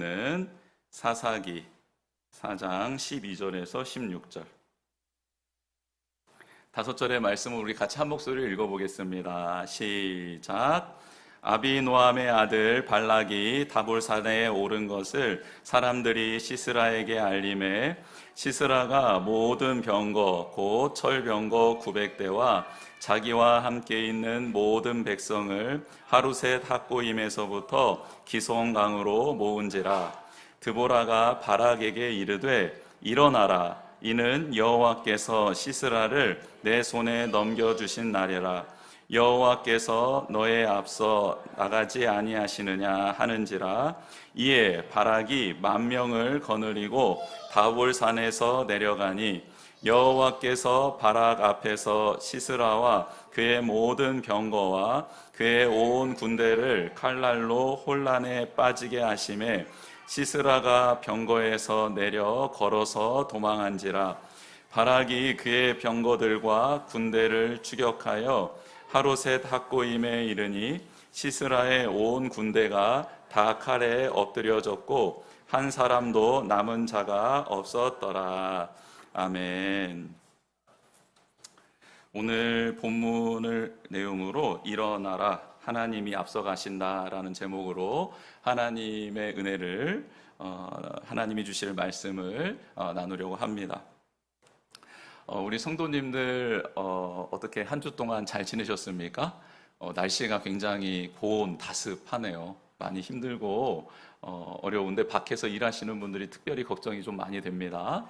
있는 사사기 4장 12절에서 16절. 5절의 말씀을 우리 같이 한 목소리로 읽어보겠습니다. 시작. 아비노함의 아들 발락이 다볼산에 오른 것을 사람들이 시스라에게 알림해 시스라가 모든 병거 곧 철병거 900대와 자기와 함께 있는 모든 백성을 하루셋 학고임에서부터 기송강으로 모은지라. 드보라가 바락에게 이르되 일어나라, 이는 여호와께서 시스라를 내 손에 넘겨주신 날이라. 여호와께서 너의 앞서 나가지 아니하시느냐 하는지라. 이에 바락이 10,000명을 거느리고 다볼산에서 내려가니 여호와께서 바락 앞에서 시스라와 그의 모든 병거와 그의 온 군대를 칼날로 혼란에 빠지게 하심에 시스라가 병거에서 내려 걸어서 도망한지라. 바락이 그의 병거들과 군대를 추격하여 하루셋 학고임에 이르니 시스라의 온 군대가 다 칼에 엎드려졌고 한 사람도 남은 자가 없었더라. 아멘. 오늘 본문을 내용으로 일어나라, 하나님이 앞서가신다라는 제목으로 하나님의 은혜를 하나님이 주실 말씀을 나누려고 합니다. 우리 성도님들 어떻게 한 주 동안 잘 지내셨습니까? 날씨가 굉장히 고온 다습하네요. 많이 힘들고 어려운데 밖에서 일하시는 분들이 특별히 걱정이 좀 많이 됩니다.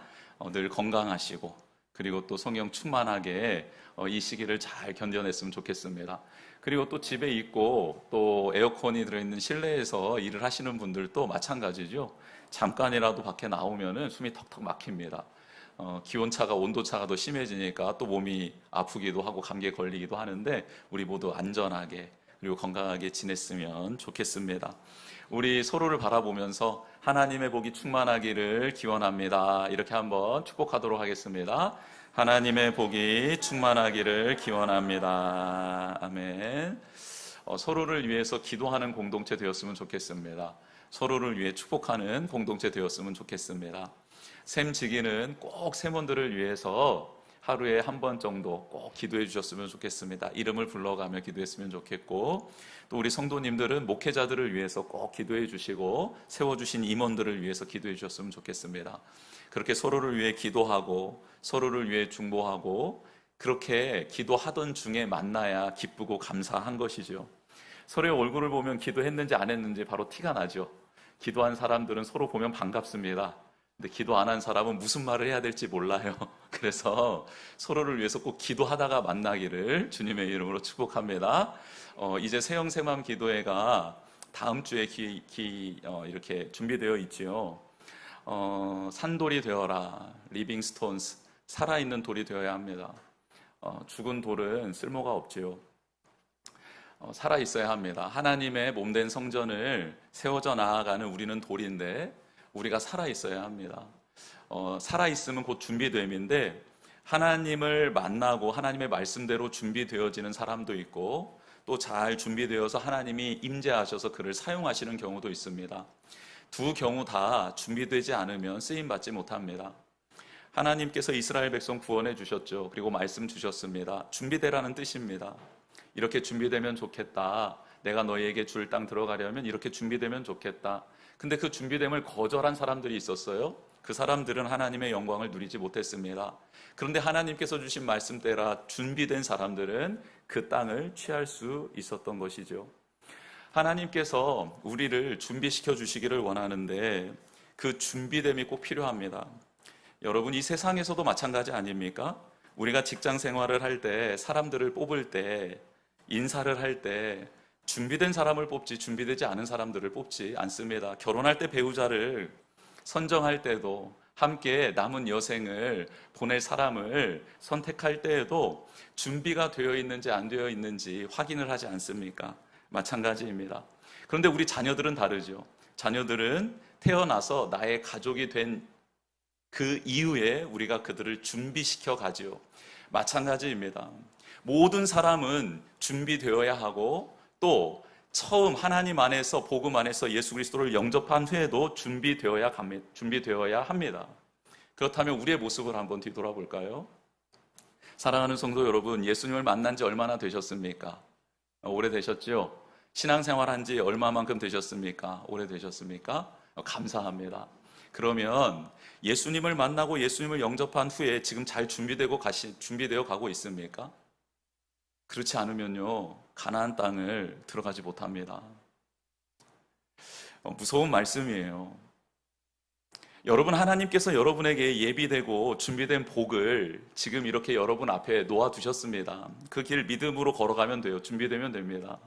늘 건강하시고 그리고 또 성령 충만하게 이 시기를 잘 견뎌냈으면 좋겠습니다. 그리고 또 집에 있고 또 에어컨이 들어있는 실내에서 일을 하시는 분들도 마찬가지죠. 잠깐이라도 밖에 나오면은 숨이 턱턱 막힙니다. 기온차가, 온도차가 더 심해지니까 또 몸이 아프기도 하고 감기에 걸리기도 하는데 우리 모두 안전하게 그리고 건강하게 지냈으면 좋겠습니다. 우리 서로를 바라보면서 하나님의 복이 충만하기를 기원합니다. 이렇게 한번 축복하도록 하겠습니다. 하나님의 복이 충만하기를 기원합니다. 아멘. 서로를 위해서 기도하는 공동체 되었으면 좋겠습니다. 서로를 위해 축복하는 공동체 되었으면 좋겠습니다. 샘지기는 꼭 샘원들을 위해서 하루에 한 번 정도 꼭 기도해 주셨으면 좋겠습니다. 이름을 불러가며 기도했으면 좋겠고, 또 우리 성도님들은 목회자들을 위해서 꼭 기도해 주시고 세워주신 임원들을 위해서 기도해 주셨으면 좋겠습니다. 그렇게 서로를 위해 기도하고 서로를 위해 중보하고 그렇게 기도하던 중에 만나야 기쁘고 감사한 것이죠. 서로의 얼굴을 보면 기도했는지 안 했는지 바로 티가 나죠. 기도한 사람들은 서로 보면 반갑습니다. 근데 기도 안 한 사람은 무슨 말을 해야 될지 몰라요. 그래서 서로를 위해서 꼭 기도하다가 만나기를 주님의 이름으로 축복합니다. 이제 새영새맘 기도회가 다음 주에 이렇게 준비되어 있지요. 산돌이 되어라, 리빙 스톤스, 살아있는 돌이 되어야 합니다. 죽은 돌은 쓸모가 없지요. 살아있어야 합니다. 하나님의 몸된 성전을 세워져 나아가는 우리는 돌인데 우리가 살아있어야 합니다. 살아있으면 곧 준비됨인데 하나님을 만나고 하나님의 말씀대로 준비되어지는 사람도 있고 또 잘 준비되어서 하나님이 임재하셔서 그를 사용하시는 경우도 있습니다. 두 경우 다 준비되지 않으면 쓰임받지 못합니다. 하나님께서 이스라엘 백성 구원해 주셨죠. 그리고 말씀 주셨습니다. 준비되라는 뜻입니다. 이렇게 준비되면 좋겠다. 내가 너희에게 줄 땅 들어가려면 이렇게 준비되면 좋겠다. 근데 그 준비됨을 거절한 사람들이 있었어요. 그 사람들은 하나님의 영광을 누리지 못했습니다. 그런데 하나님께서 주신 말씀대로 준비된 사람들은 그 땅을 취할 수 있었던 것이죠. 하나님께서 우리를 준비시켜 주시기를 원하는데 그 준비됨이 꼭 필요합니다. 여러분, 이 세상에서도 마찬가지 아닙니까? 우리가 직장 생활을 할 때, 사람들을 뽑을 때, 인사를 할 때 준비된 사람을 뽑지 준비되지 않은 사람들을 뽑지 않습니다. 결혼할 때 배우자를 선정할 때도 함께 남은 여생을 보낼 사람을 선택할 때에도 준비가 되어 있는지 안 되어 있는지 확인을 하지 않습니까? 마찬가지입니다. 그런데 우리 자녀들은 다르죠. 자녀들은 태어나서 나의 가족이 된 그 이후에 우리가 그들을 준비시켜 가지요. 마찬가지입니다. 모든 사람은 준비되어야 하고 또 처음 하나님 안에서 복음 안에서 예수 그리스도를 영접한 후에도 준비되어야 합니다. 그렇다면 우리의 모습을 한번 뒤돌아볼까요? 사랑하는 성도 여러분, 예수님을 만난 지 얼마나 되셨습니까? 오래되셨죠? 신앙생활 한 지 얼마만큼 되셨습니까? 오래되셨습니까? 감사합니다. 그러면 예수님을 만나고 예수님을 영접한 후에 지금 잘 준비되어 가고 있습니까? 그렇지 않으면요, 가나안 땅을 들어가지 못합니다. 무서운 말씀이에요. 여러분, 하나님께서 여러분에게 예비되고 준비된 복을 지금 이렇게 여러분 앞에 놓아두셨습니다. 그 길 믿음으로 걸어가면 돼요. 준비되면 됩니다.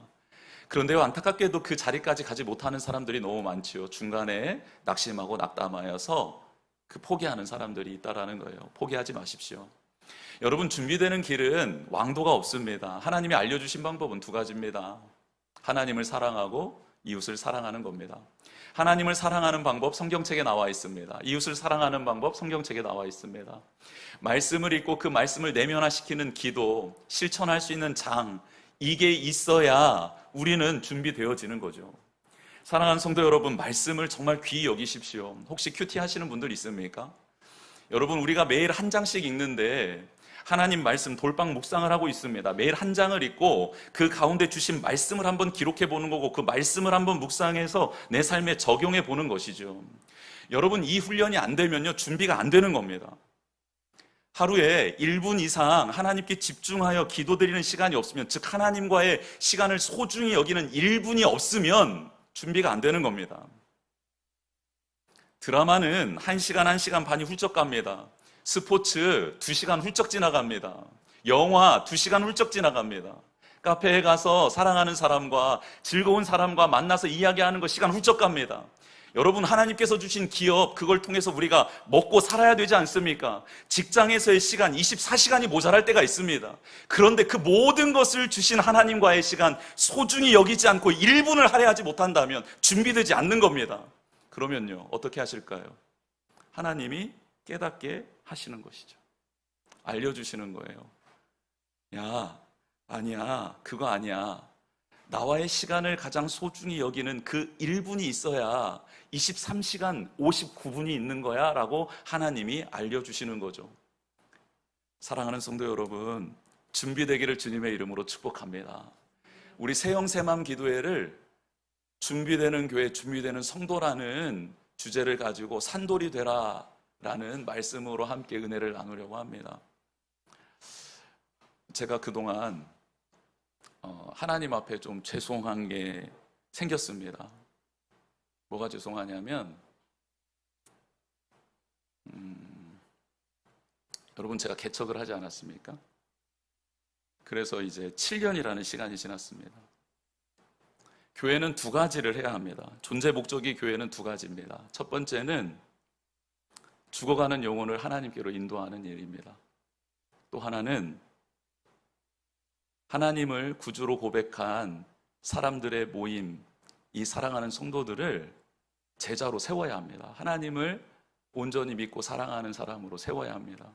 그런데요, 안타깝게도 그 자리까지 가지 못하는 사람들이 너무 많지요. 중간에 낙심하고 낙담하여서 포기하는 사람들이 있다라는 거예요. 포기하지 마십시오. 여러분, 준비되는 길은 왕도가 없습니다. 하나님이 알려주신 방법은 두 가지입니다. 하나님을 사랑하고 이웃을 사랑하는 겁니다. 하나님을 사랑하는 방법 성경책에 나와 있습니다. 이웃을 사랑하는 방법 성경책에 나와 있습니다. 말씀을 읽고 그 말씀을 내면화시키는 기도, 실천할 수 있는 장, 이게 있어야 우리는 준비되어지는 거죠. 사랑하는 성도 여러분, 말씀을 정말 귀히 여기십시오. 혹시 큐티 하시는 분들 있습니까? 여러분, 우리가 매일 한 장씩 읽는데 하나님 말씀 돌방 묵상을 하고 있습니다. 매일 한 장을 읽고 그 가운데 주신 말씀을 한번 기록해 보는 거고 그 말씀을 한번 묵상해서 내 삶에 적용해 보는 것이죠. 여러분, 이 훈련이 안 되면요, 준비가 안 되는 겁니다. 하루에 1분 이상 하나님께 집중하여 기도드리는 시간이 없으면, 즉 하나님과의 시간을 소중히 여기는 1분이 없으면 준비가 안 되는 겁니다. 드라마는 1시간, 1시간 반이 훌쩍 갑니다. 스포츠 2시간 훌쩍 지나갑니다. 영화 2시간 훌쩍 지나갑니다. 카페에 가서 사랑하는 사람과 즐거운 사람과 만나서 이야기하는 거 시간 훌쩍 갑니다. 여러분, 하나님께서 주신 기업, 그걸 통해서 우리가 먹고 살아야 되지 않습니까? 직장에서의 시간 24시간이 모자랄 때가 있습니다. 그런데 그 모든 것을 주신 하나님과의 시간 소중히 여기지 않고 1분을 할애하지 못한다면 준비되지 않는 겁니다. 그러면요, 어떻게 하실까요? 하나님이 깨닫게 하시는 것이죠. 알려주시는 거예요. 야, 아니야, 그거 아니야. 나와의 시간을 가장 소중히 여기는 그 1분이 있어야 23시간 59분이 있는 거야 라고 하나님이 알려주시는 거죠. 사랑하는 성도 여러분, 준비되기를 주님의 이름으로 축복합니다. 우리 새영새맘 기도회를 준비되는 교회, 준비되는 성도라는 주제를 가지고 산돌이 되라 라는 말씀으로 함께 은혜를 나누려고 합니다. 제가 그동안 하나님 앞에 좀 죄송한 게 생겼습니다. 뭐가 죄송하냐면 여러분, 제가 개척을 하지 않았습니까? 그래서 이제 7년이라는 시간이 지났습니다. 교회는 두 가지를 해야 합니다. 존재 목적이 교회는 두 가지입니다. 첫 번째는 죽어가는 영혼을 하나님께로 인도하는 일입니다. 또 하나는 하나님을 구주로 고백한 사람들의 모임, 이 사랑하는 성도들을 제자로 세워야 합니다. 하나님을 온전히 믿고 사랑하는 사람으로 세워야 합니다.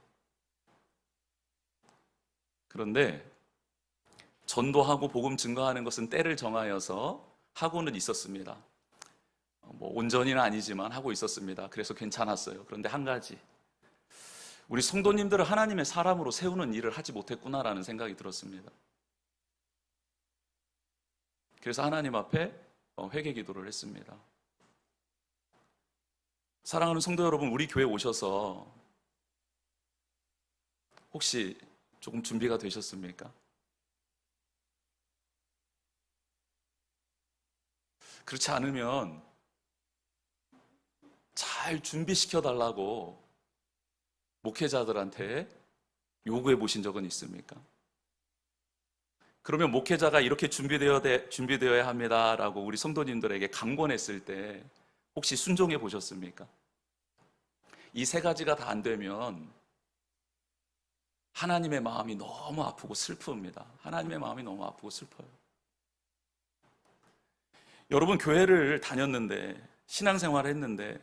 그런데 전도하고 복음 증거하는 것은 때를 정하여서 하고는 있었습니다. 온전히는 아니지만 하고 있었습니다. 그래서 괜찮았어요. 그런데 한 가지, 우리 성도님들을 하나님의 사람으로 세우는 일을 하지 못했구나라는 생각이 들었습니다. 그래서 하나님 앞에 회개 기도를 했습니다. 사랑하는 성도 여러분, 우리 교회 오셔서 혹시 조금 준비가 되셨습니까? 그렇지 않으면 잘 준비시켜 달라고 목회자들한테 요구해 보신 적은 있습니까? 그러면 목회자가 이렇게 준비되어야 합니다라고 우리 성도님들에게 강권했을 때 혹시 순종해 보셨습니까? 이 세 가지가 다 안 되면 하나님의 마음이 너무 아프고 슬픕니다. 하나님의 마음이 너무 아프고 슬퍼요. 여러분, 교회를 다녔는데, 신앙생활을 했는데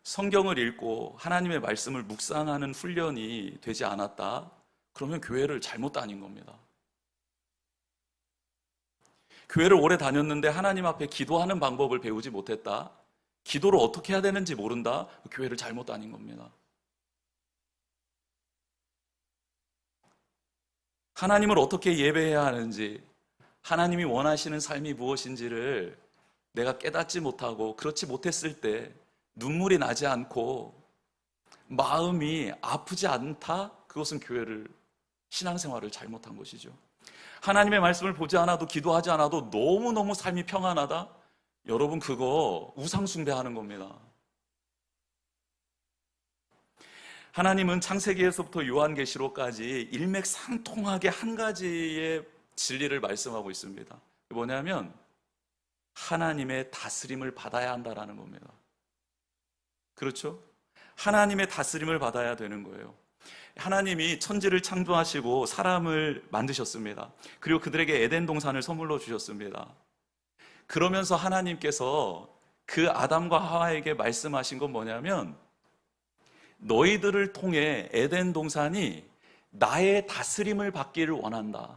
성경을 읽고 하나님의 말씀을 묵상하는 훈련이 되지 않았다? 그러면 교회를 잘못 다닌 겁니다. 교회를 오래 다녔는데 하나님 앞에 기도하는 방법을 배우지 못했다. 기도를 어떻게 해야 되는지 모른다. 교회를 잘못 다닌 겁니다. 하나님을 어떻게 예배해야 하는지, 하나님이 원하시는 삶이 무엇인지를 내가 깨닫지 못하고 그렇지 못했을 때 눈물이 나지 않고 마음이 아프지 않다? 그것은 교회를, 신앙생활을 잘못한 것이죠. 하나님의 말씀을 보지 않아도, 기도하지 않아도 너무너무 삶이 평안하다? 여러분, 그거 우상숭배하는 겁니다. 하나님은 창세기에서부터 요한계시록까지 일맥상통하게 한 가지의 진리를 말씀하고 있습니다. 뭐냐면 하나님의 다스림을 받아야 한다라는 겁니다. 그렇죠? 하나님의 다스림을 받아야 되는 거예요. 하나님이 천지를 창조하시고 사람을 만드셨습니다. 그리고 그들에게 에덴 동산을 선물로 주셨습니다. 그러면서 하나님께서 그 아담과 하와에게 말씀하신 건 뭐냐면 너희들을 통해 에덴 동산이 나의 다스림을 받기를 원한다.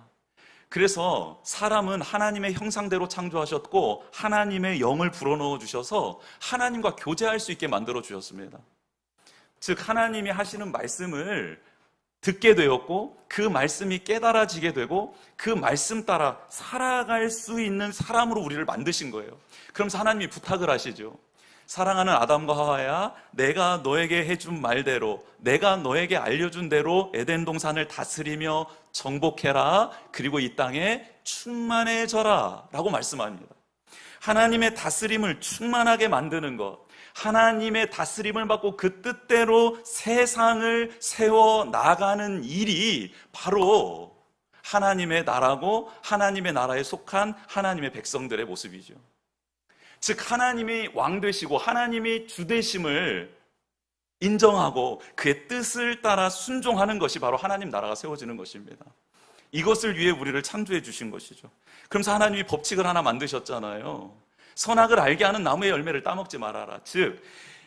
그래서 사람은 하나님의 형상대로 창조하셨고 하나님의 영을 불어넣어 주셔서 하나님과 교제할 수 있게 만들어 주셨습니다. 즉 하나님이 하시는 말씀을 듣게 되었고 그 말씀이 깨달아지게 되고 그 말씀 따라 살아갈 수 있는 사람으로 우리를 만드신 거예요. 그러면서 하나님이 부탁을 하시죠. 사랑하는 아담과 하와야, 내가 너에게 해준 말대로, 내가 너에게 알려준 대로 에덴 동산을 다스리며 정복해라. 그리고 이 땅에 충만해져라 라고 말씀합니다. 하나님의 다스림을 충만하게 만드는 것, 하나님의 다스림을 받고 그 뜻대로 세상을 세워 나가는 일이 바로 하나님의 나라고 하나님의 나라에 속한 하나님의 백성들의 모습이죠. 즉 하나님이 왕 되시고 하나님이 주 되심을 인정하고 그의 뜻을 따라 순종하는 것이 바로 하나님 나라가 세워지는 것입니다. 이것을 위해 우리를 창조해 주신 것이죠. 그러면서 하나님이 법칙을 하나 만드셨잖아요. 선악을 알게 하는 나무의 열매를 따먹지 말아라. 즉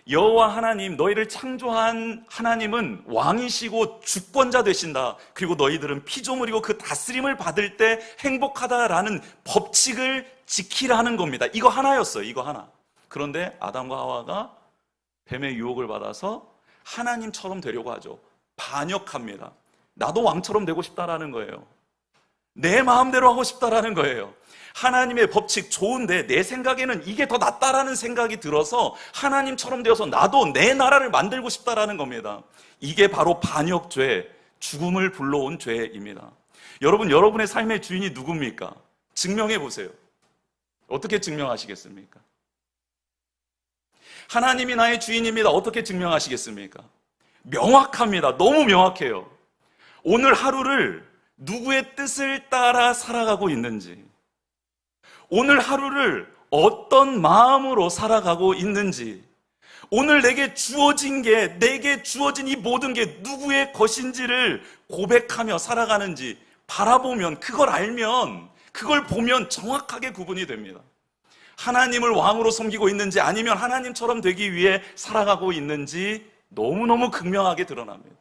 여호와 하나님, 너희를 창조한 하나님은 왕이시고 주권자 되신다. 그리고 너희들은 피조물이고 그 다스림을 받을 때 행복하다라는 법칙을 지키라는 겁니다. 이거 하나였어요. 이거 하나. 그런데 아담과 하와가 뱀의 유혹을 받아서 하나님처럼 되려고 하죠. 반역합니다. 나도 왕처럼 되고 싶다라는 거예요. 내 마음대로 하고 싶다라는 거예요. 하나님의 법칙 좋은데 내 생각에는 이게 더 낫다라는 생각이 들어서 하나님처럼 되어서 나도 내 나라를 만들고 싶다라는 겁니다. 이게 바로 반역죄, 죽음을 불러온 죄입니다. 여러분, 여러분의 삶의 주인이 누굽니까? 증명해 보세요. 어떻게 증명하시겠습니까? 하나님이 나의 주인입니다. 어떻게 증명하시겠습니까? 명확합니다. 너무 명확해요. 오늘 하루를 누구의 뜻을 따라 살아가고 있는지, 오늘 하루를 어떤 마음으로 살아가고 있는지, 오늘 내게 주어진 이 모든 게 누구의 것인지를 고백하며 살아가는지 바라보면, 그걸 알면, 그걸 보면 정확하게 구분이 됩니다. 하나님을 왕으로 섬기고 있는지 아니면 하나님처럼 되기 위해 살아가고 있는지 너무너무 극명하게 드러납니다.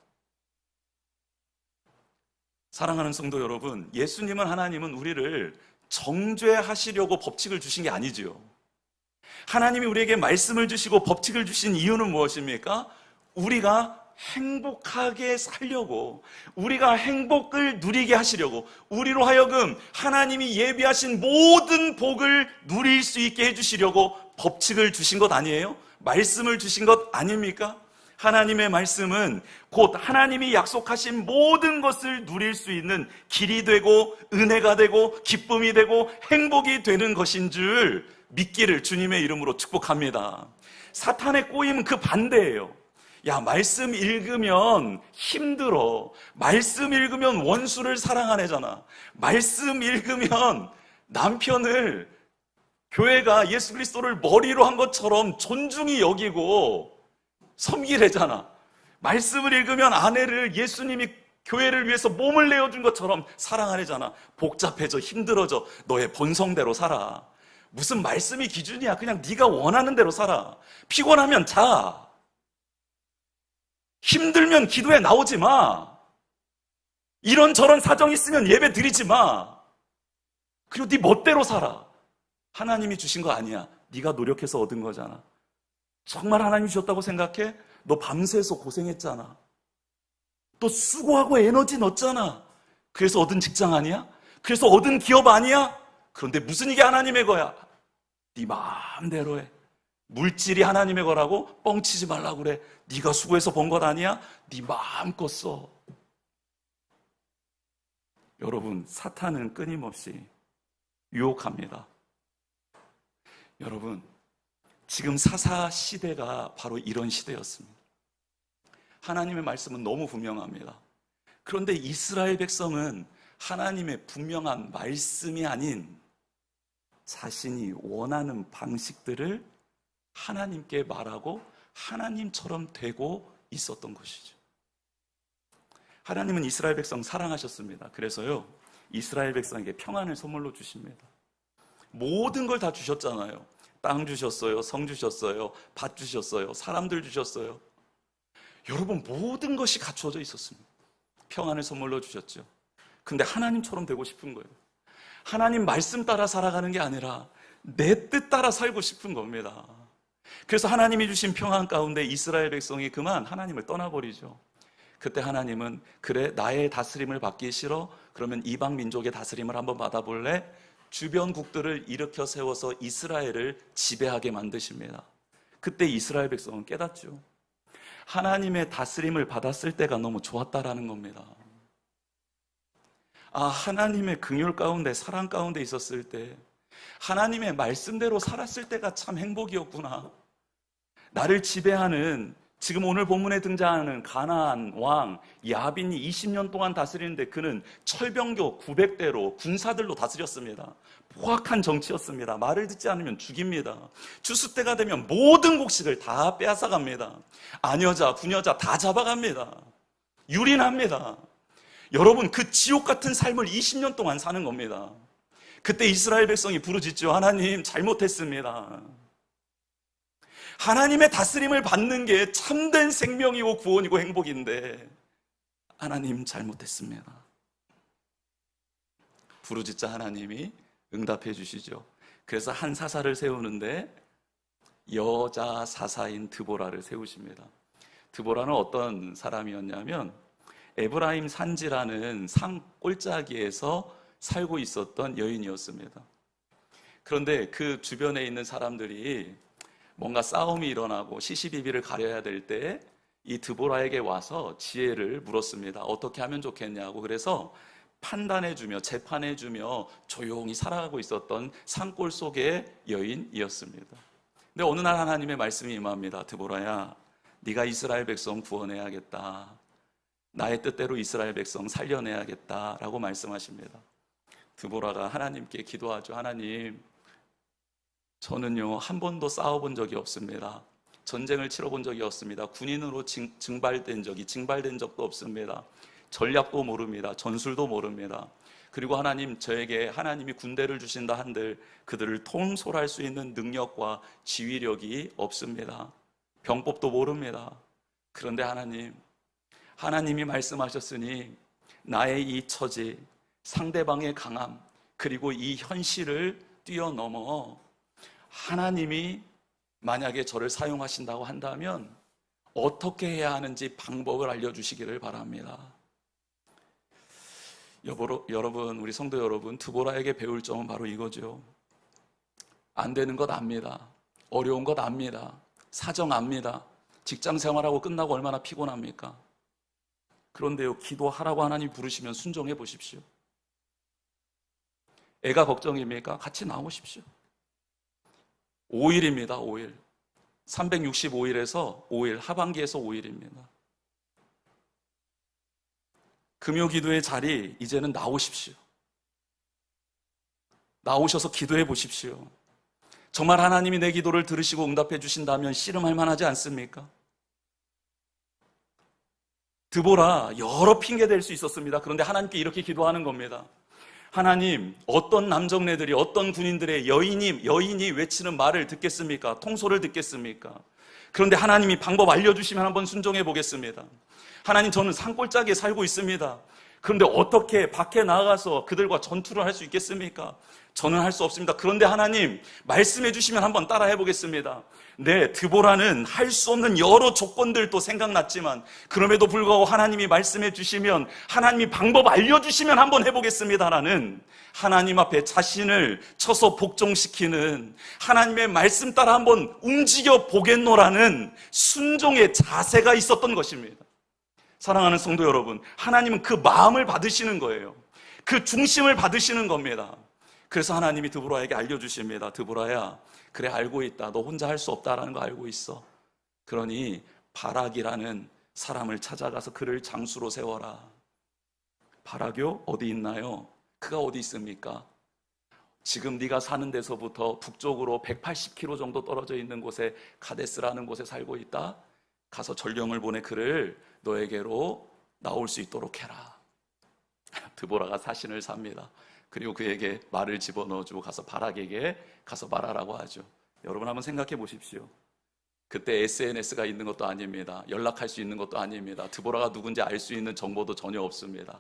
사랑하는 성도 여러분, 예수님은, 하나님은 우리를 정죄하시려고 법칙을 주신 게 아니지요. 하나님이 우리에게 말씀을 주시고 법칙을 주신 이유는 무엇입니까? 우리가 행복하게 살려고, 우리가 행복을 누리게 하시려고, 우리로 하여금 하나님이 예비하신 모든 복을 누릴 수 있게 해주시려고 법칙을 주신 것 아니에요? 말씀을 주신 것 아닙니까? 하나님의 말씀은 곧 하나님이 약속하신 모든 것을 누릴 수 있는 길이 되고 은혜가 되고 기쁨이 되고 행복이 되는 것인 줄 믿기를 주님의 이름으로 축복합니다. 사탄의 꼬임은 그 반대예요. 야, 말씀 읽으면 힘들어. 말씀 읽으면 원수를 사랑하네잖아. 말씀 읽으면 남편을 교회가 예수 그리스도를 머리로 한 것처럼 존중히 여기고 섬기래잖아. 말씀을 읽으면 아내를 예수님이 교회를 위해서 몸을 내어준 것처럼 사랑하래잖아. 복잡해져, 힘들어져. 너의 본성대로 살아. 무슨 말씀이 기준이야. 그냥 네가 원하는 대로 살아. 피곤하면 자. 힘들면 기도에 나오지 마. 이런저런 사정 있으면 예배 드리지 마. 그리고 네 멋대로 살아. 하나님이 주신 거 아니야. 네가 노력해서 얻은 거잖아. 정말 하나님이 주셨다고 생각해? 너 밤새서 고생했잖아. 또 수고하고 에너지 넣었잖아. 그래서 얻은 직장 아니야? 그래서 얻은 기업 아니야? 그런데 무슨 이게 하나님의 거야? 네 마음대로 해. 물질이 하나님의 거라고 뻥치지 말라고 그래. 네가 수고해서 번 것 아니야? 네 마음껏 써. 여러분, 사탄은 끊임없이 유혹합니다. 여러분, 지금 사사 시대가 바로 이런 시대였습니다. 하나님의 말씀은 너무 분명합니다. 그런데 이스라엘 백성은 하나님의 분명한 말씀이 아닌 자신이 원하는 방식들을 하나님께 말하고 하나님처럼 되고 있었던 것이죠. 하나님은 이스라엘 백성 사랑하셨습니다. 그래서요, 이스라엘 백성에게 평안을 선물로 주십니다. 모든 걸 다 주셨잖아요. 땅 주셨어요, 성 주셨어요, 밭 주셨어요, 사람들 주셨어요. 여러분, 모든 것이 갖추어져 있었습니다. 평안을 선물로 주셨죠. 근데 하나님처럼 되고 싶은 거예요. 하나님 말씀 따라 살아가는 게 아니라 내 뜻 따라 살고 싶은 겁니다. 그래서 하나님이 주신 평안 가운데 이스라엘 백성이 그만 하나님을 떠나버리죠. 그때 하나님은 그래, 나의 다스림을 받기 싫어? 그러면 이방 민족의 다스림을 한번 받아볼래? 주변국들을 일으켜 세워서 이스라엘을 지배하게 만드십니다. 그때 이스라엘 백성은 깨닫죠. 하나님의 다스림을 받았을 때가 너무 좋았다라는 겁니다. 아, 하나님의 긍휼 가운데, 사랑 가운데 있었을 때, 하나님의 말씀대로 살았을 때가 참 행복이었구나. 나를 지배하는, 지금 오늘 본문에 등장하는 가나안 왕 야빈이 20년 동안 다스리는데 그는 철병교 900대로 군사들로 다스렸습니다. 포악한 정치였습니다. 말을 듣지 않으면 죽입니다. 추수 때가 되면 모든 곡식을 다 빼앗아갑니다. 아녀자, 부녀자 다 잡아갑니다. 유린합니다. 여러분, 그 지옥 같은 삶을 20년 동안 사는 겁니다. 그때 이스라엘 백성이 부르짖죠. 하나님, 잘못했습니다. 하나님의 다스림을 받는 게 참된 생명이고 구원이고 행복인데 하나님, 잘못했습니다. 부르짖자 하나님이 응답해 주시죠. 그래서 한 사사를 세우는데 여자 사사인 드보라를 세우십니다. 드보라는 어떤 사람이었냐면 에브라임 산지라는 산 꼴짜기에서 살고 있었던 여인이었습니다. 그런데 그 주변에 있는 사람들이 뭔가 싸움이 일어나고 시시비비를 가려야 될 때 이 드보라에게 와서 지혜를 물었습니다. 어떻게 하면 좋겠냐고. 그래서 판단해주며 재판해주며 조용히 살아가고 있었던 산골 속의 여인이었습니다. 근데 어느 날 하나님의 말씀이 임합니다. 드보라야, 네가 이스라엘 백성 구원해야겠다. 나의 뜻대로 이스라엘 백성 살려내야겠다라고 말씀하십니다. 드보라가 하나님께 기도하죠. 하나님, 저는요, 한 번도 싸워본 적이 없습니다. 전쟁을 치러본 적이 없습니다. 군인으로 징발된 적도 없습니다. 전략도 모릅니다. 전술도 모릅니다. 그리고 하나님, 저에게 하나님이 군대를 주신다 한들 그들을 통솔할 수 있는 능력과 지휘력이 없습니다. 병법도 모릅니다. 그런데 하나님이 말씀하셨으니 나의 이 처지, 상대방의 강함, 그리고 이 현실을 뛰어넘어 하나님이 만약에 저를 사용하신다고 한다면 어떻게 해야 하는지 방법을 알려주시기를 바랍니다. 여러분, 우리 성도 여러분, 드보라에게 배울 점은 바로 이거죠. 안 되는 것 압니다. 어려운 것 압니다. 사정 압니다. 직장 생활하고 끝나고 얼마나 피곤합니까? 그런데요, 기도하라고 하나님 부르시면 순종해 보십시오. 애가 걱정입니까? 같이 나오십시오. 5일입니다. 5일. 365일에서 5일, 하반기에서 5일입니다. 금요기도의 자리 이제는 나오십시오. 나오셔서 기도해 보십시오. 정말 하나님이 내 기도를 들으시고 응답해 주신다면 씨름할 만하지 않습니까? 드보라 여러 핑계 댈 수 있었습니다. 그런데 하나님께 이렇게 기도하는 겁니다. 하나님, 어떤 남정네들이, 어떤 군인들의 여인이 외치는 말을 듣겠습니까? 통솔을 듣겠습니까? 그런데 하나님이 방법 알려주시면 한번 순종해 보겠습니다. 하나님, 저는 산골짜기에 살고 있습니다. 그런데 어떻게 밖에 나가서 그들과 전투를 할 수 있겠습니까? 저는 할 수 없습니다. 그런데 하나님 말씀해 주시면 한번 따라해 보겠습니다. 네, 드보라는 할 수 없는 여러 조건들도 생각났지만 그럼에도 불구하고 하나님이 말씀해 주시면, 하나님이 방법 알려주시면 한번 해보겠습니다라는, 하나님 앞에 자신을 쳐서 복종시키는, 하나님의 말씀 따라 한번 움직여 보겠노라는 순종의 자세가 있었던 것입니다. 사랑하는 성도 여러분, 하나님은 그 마음을 받으시는 거예요. 그 중심을 받으시는 겁니다. 그래서 하나님이 드보라에게 알려주십니다. 드보라야, 그래, 알고 있다. 너 혼자 할 수 없다라는 거 알고 있어. 그러니 바락이라는 사람을 찾아가서 그를 장수로 세워라. 바락요? 어디 있나요? 그가 어디 있습니까? 지금 네가 사는 데서부터 북쪽으로 180km 정도 떨어져 있는 곳에 가데스라는 곳에 살고 있다. 가서 전령을 보내 그를 너에게로 나올 수 있도록 해라. 드보라가 사신을 삽니다. 그리고 그에게 말을 집어넣어주고 가서 바락에게 가서 말하라고 하죠. 여러분 한번 생각해 보십시오. 그때 SNS가 있는 것도 아닙니다. 연락할 수 있는 것도 아닙니다. 드보라가 누군지 알 수 있는 정보도 전혀 없습니다.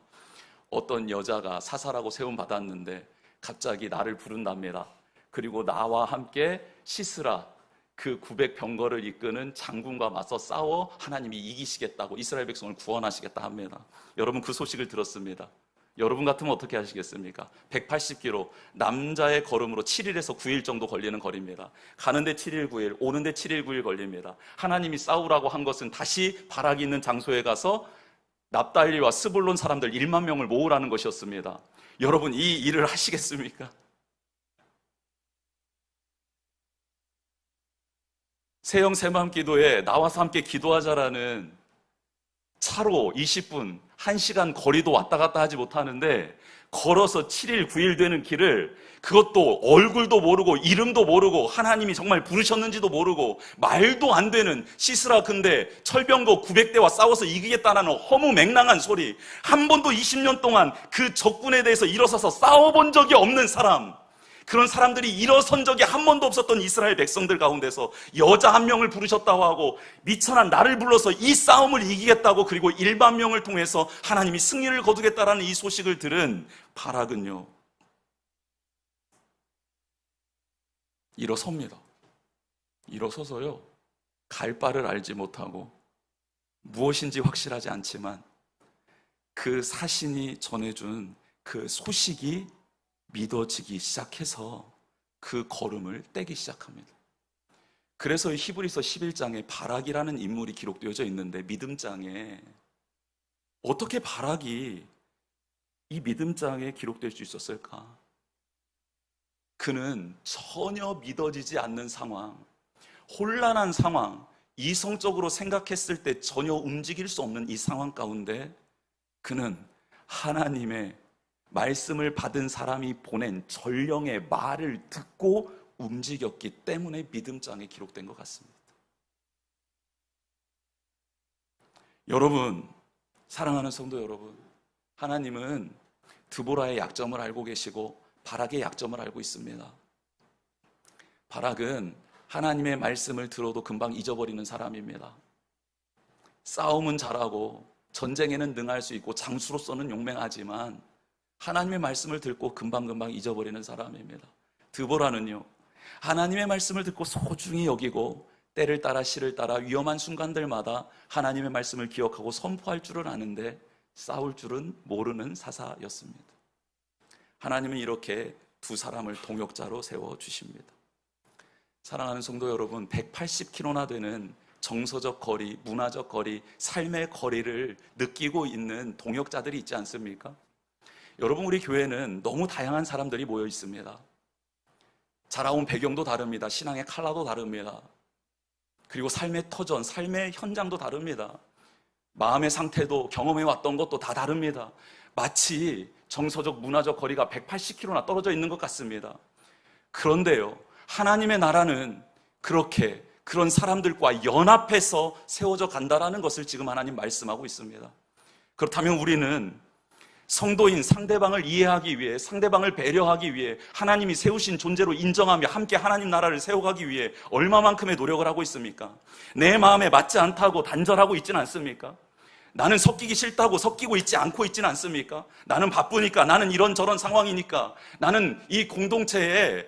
어떤 여자가 사사라고 세움받았는데 갑자기 나를 부른답니다. 그리고 나와 함께 시스라, 그 900병거를 이끄는 장군과 맞서 싸워 하나님이 이기시겠다고, 이스라엘 백성을 구원하시겠다 합니다. 여러분 그 소식을 들었습니다. 여러분 같으면 어떻게 하시겠습니까? 180km, 남자의 걸음으로 7일에서 9일 정도 걸리는 거리입니다. 가는데 7일, 9일, 오는데 7일, 9일 걸립니다. 하나님이 싸우라고 한 것은 다시 바락이 있는 장소에 가서 납달리와 스불론 사람들 1만 명을 모으라는 것이었습니다. 여러분 이 일을 하시겠습니까? 새형 새마음 기도에 나와서 함께 기도하자라는 차로 20분, 1시간 거리도 왔다 갔다 하지 못하는데 걸어서 7일, 9일 되는 길을, 그것도 얼굴도 모르고 이름도 모르고 하나님이 정말 부르셨는지도 모르고 말도 안 되는 시스라, 근데 철병거 900대와 싸워서 이기겠다는 허무맹랑한 소리, 한 번도 20년 동안 그 적군에 대해서 일어서서 싸워본 적이 없는 사람, 그런 사람들이 일어선 적이 한 번도 없었던 이스라엘 백성들 가운데서 여자 한 명을 부르셨다고 하고 미천한 나를 불러서 이 싸움을 이기겠다고, 그리고 1만 명을 통해서 하나님이 승리를 거두겠다라는 이 소식을 들은 바락은요, 일어섭니다. 일어서서요, 갈 바를 알지 못하고 무엇인지 확실하지 않지만 그 사신이 전해준 그 소식이 믿어지기 시작해서 그 걸음을 떼기 시작합니다. 그래서 히브리서 11장에 바락이라는 인물이 기록되어져 있는데, 믿음장에 어떻게 바락이 이 믿음장에 기록될 수 있었을까? 그는 전혀 믿어지지 않는 상황, 혼란한 상황, 이성적으로 생각했을 때 전혀 움직일 수 없는 이 상황 가운데 그는 하나님의 말씀을 받은 사람이 보낸 전령의 말을 듣고 움직였기 때문에 믿음장에 기록된 것 같습니다. 여러분, 사랑하는 성도 여러분, 하나님은 드보라의 약점을 알고 계시고 바락의 약점을 알고 있습니다. 바락은 하나님의 말씀을 들어도 금방 잊어버리는 사람입니다. 싸움은 잘하고 전쟁에는 능할 수 있고 장수로서는 용맹하지만 하나님의 말씀을 듣고 금방금방 잊어버리는 사람입니다. 드보라는요, 하나님의 말씀을 듣고 소중히 여기고 때를 따라 시를 따라 위험한 순간들마다 하나님의 말씀을 기억하고 선포할 줄은 아는데 싸울 줄은 모르는 사사였습니다. 하나님은 이렇게 두 사람을 동역자로 세워주십니다. 사랑하는 성도 여러분, 180km나 되는 정서적 거리, 문화적 거리, 삶의 거리를 느끼고 있는 동역자들이 있지 않습니까? 여러분, 우리 교회는 너무 다양한 사람들이 모여 있습니다. 자라온 배경도 다릅니다. 신앙의 컬러도 다릅니다. 그리고 삶의 터전, 삶의 현장도 다릅니다. 마음의 상태도, 경험해왔던 것도 다 다릅니다. 마치 정서적, 문화적 거리가 180km나 떨어져 있는 것 같습니다. 그런데요, 하나님의 나라는 그렇게 그런 사람들과 연합해서 세워져 간다라는 것을 지금 하나님 말씀하고 있습니다. 그렇다면 우리는 성도인 상대방을 이해하기 위해, 상대방을 배려하기 위해 하나님이 세우신 존재로 인정하며 함께 하나님 나라를 세워가기 위해 얼마만큼의 노력을 하고 있습니까? 내 마음에 맞지 않다고 단절하고 있지는 않습니까? 나는 섞이기 싫다고 섞이고 있지 않고 있지는 않습니까? 나는 바쁘니까, 나는 이런저런 상황이니까, 나는 이 공동체에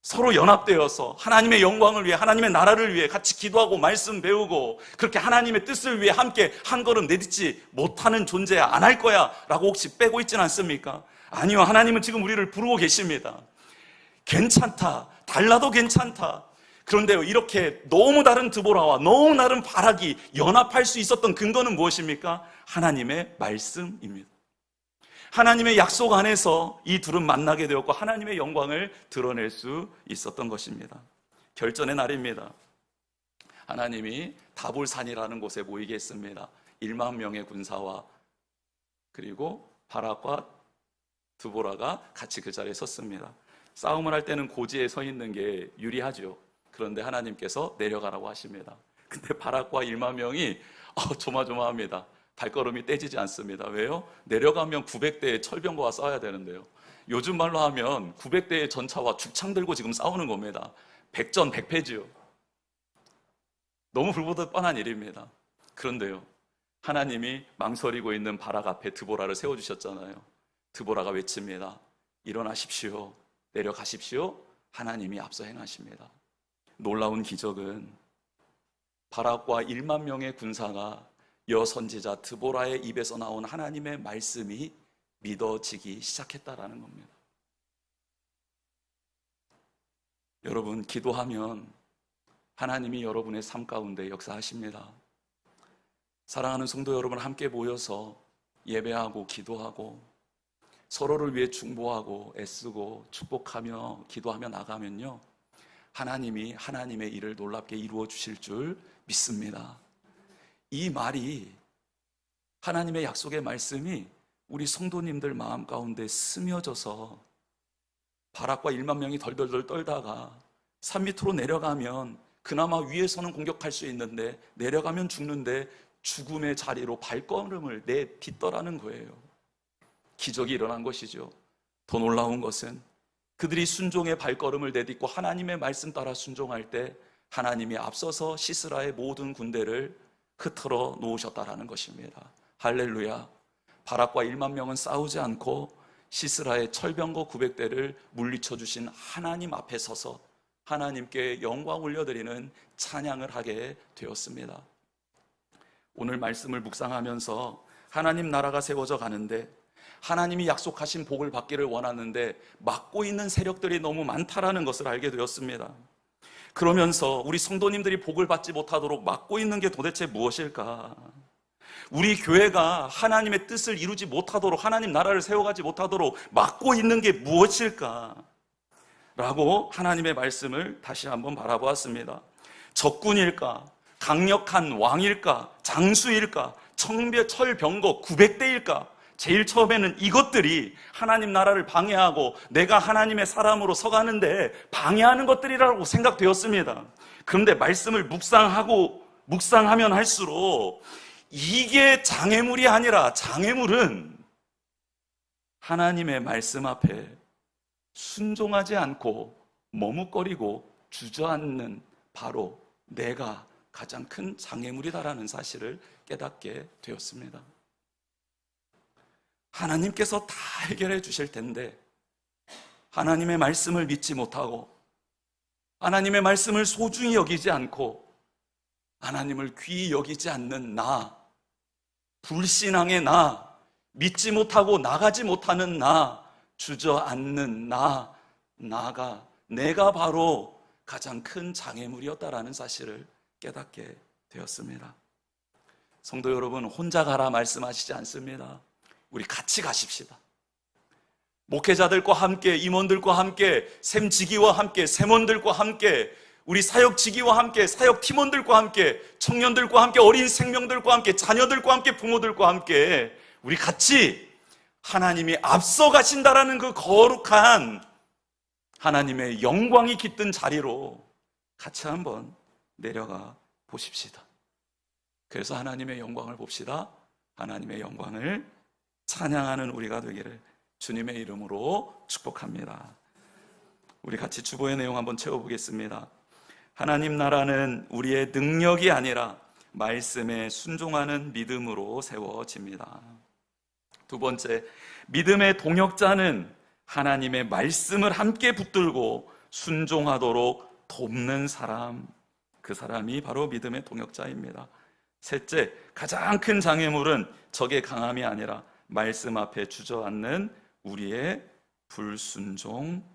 서로 연합되어서 하나님의 영광을 위해, 하나님의 나라를 위해 같이 기도하고 말씀 배우고 그렇게 하나님의 뜻을 위해 함께 한 걸음 내딛지 못하는 존재야, 안 할 거야 라고 혹시 빼고 있지는 않습니까? 아니요, 하나님은 지금 우리를 부르고 계십니다. 괜찮다, 달라도 괜찮다. 그런데요, 이렇게 너무 다른 드보라와 너무 다른 바락이 연합할 수 있었던 근거는 무엇입니까? 하나님의 말씀입니다. 하나님의 약속 안에서 이 둘은 만나게 되었고 하나님의 영광을 드러낼 수 있었던 것입니다. 결전의 날입니다. 하나님이 다볼산이라는 곳에 모이게 했습니다. 1만 명의 군사와 그리고 바락과 드보라가 같이 그 자리에 섰습니다. 싸움을 할 때는 고지에 서 있는 게 유리하죠. 그런데 하나님께서 내려가라고 하십니다. 근데 바락과 1만 명이 조마조마합니다. 발걸음이 떼지지 않습니다. 왜요? 내려가면 900대의 철병거와 싸워야 되는데요. 요즘 말로 하면 900대의 전차와 죽창 들고 지금 싸우는 겁니다. 백전 백패지요. 너무 불보듯 뻔한 일입니다. 그런데요, 하나님이 망설이고 있는 바락 앞에 드보라를 세워주셨잖아요. 드보라가 외칩니다. 일어나십시오. 내려가십시오. 하나님이 앞서 행하십니다. 놀라운 기적은 바락과 1만 명의 군사가 여선지자 드보라의 입에서 나온 하나님의 말씀이 믿어지기 시작했다라는 겁니다. 여러분, 기도하면 하나님이 여러분의 삶 가운데 역사하십니다. 사랑하는 성도 여러분, 함께 모여서 예배하고 기도하고 서로를 위해 중보하고 애쓰고 축복하며 기도하며 나가면요, 하나님이 하나님의 일을 놀랍게 이루어 주실 줄 믿습니다. 이 말이, 하나님의 약속의 말씀이 우리 성도님들 마음 가운데 스며져서 바락과 1만 명이 덜덜덜 떨다가 산 밑으로 내려가면 그나마 위에서는 공격할 수 있는데 내려가면 죽는데 죽음의 자리로 발걸음을 내딛더라는 거예요. 기적이 일어난 것이죠. 더 놀라운 것은 그들이 순종의 발걸음을 내딛고 하나님의 말씀 따라 순종할 때 하나님이 앞서서 시스라의 모든 군대를 흩어러 놓으셨다라는 것입니다. 할렐루야. 바락과 1만 명은 싸우지 않고 시스라의 철병거 900대를 물리쳐 주신 하나님 앞에 서서 하나님께 영광 올려드리는 찬양을 하게 되었습니다. 오늘 말씀을 묵상하면서 하나님 나라가 세워져 가는데 하나님이 약속하신 복을 받기를 원하는데 막고 있는 세력들이 너무 많다라는 것을 알게 되었습니다. 그러면서 우리 성도님들이 복을 받지 못하도록 막고 있는 게 도대체 무엇일까? 우리 교회가 하나님의 뜻을 이루지 못하도록, 하나님 나라를 세워가지 못하도록 막고 있는 게 무엇일까? 라고 하나님의 말씀을 다시 한번 바라보았습니다. 적군일까? 강력한 왕일까? 장수일까? 철병거 900대일까? 제일 처음에는 이것들이 하나님 나라를 방해하고 내가 하나님의 사람으로 서가는데 방해하는 것들이라고 생각되었습니다. 그런데 말씀을 묵상하면 할수록 이게 장애물이 아니라 장애물은 하나님의 말씀 앞에 순종하지 않고 머뭇거리고 주저앉는 바로 내가 가장 큰 장애물이다라는 사실을 깨닫게 되었습니다. 하나님께서 다 해결해 주실 텐데 하나님의 말씀을 믿지 못하고 하나님의 말씀을 소중히 여기지 않고 하나님을 귀히 여기지 않는 나, 불신앙의 나, 믿지 못하고 나가지 못하는 나, 주저앉는 나가 내가 바로 가장 큰 장애물이었다라는 사실을 깨닫게 되었습니다. 성도 여러분, 혼자 가라 말씀하시지 않습니다. 우리 같이 가십시다. 목회자들과 함께, 임원들과 함께, 샘지기와 함께, 세몬들과 함께, 우리 사역지기와 함께, 사역팀원들과 함께, 청년들과 함께, 어린 생명들과 함께, 자녀들과 함께, 부모들과 함께 우리 같이 하나님이 앞서 가신다라는 그 거룩한 하나님의 영광이 깃든 자리로 같이 한번 내려가 보십시다. 그래서 하나님의 영광을 봅시다. 하나님의 영광을 찬양하는 우리가 되기를 주님의 이름으로 축복합니다. 우리 같이 주보의 내용 한번 채워보겠습니다. 하나님 나라는 우리의 능력이 아니라 말씀에 순종하는 믿음으로 세워집니다. 두 번째, 믿음의 동역자는 하나님의 말씀을 함께 붙들고 순종하도록 돕는 사람, 그 사람이 바로 믿음의 동역자입니다. 셋째, 가장 큰 장애물은 적의 강함이 아니라 말씀 앞에 주저앉는 우리의 불순종입니다.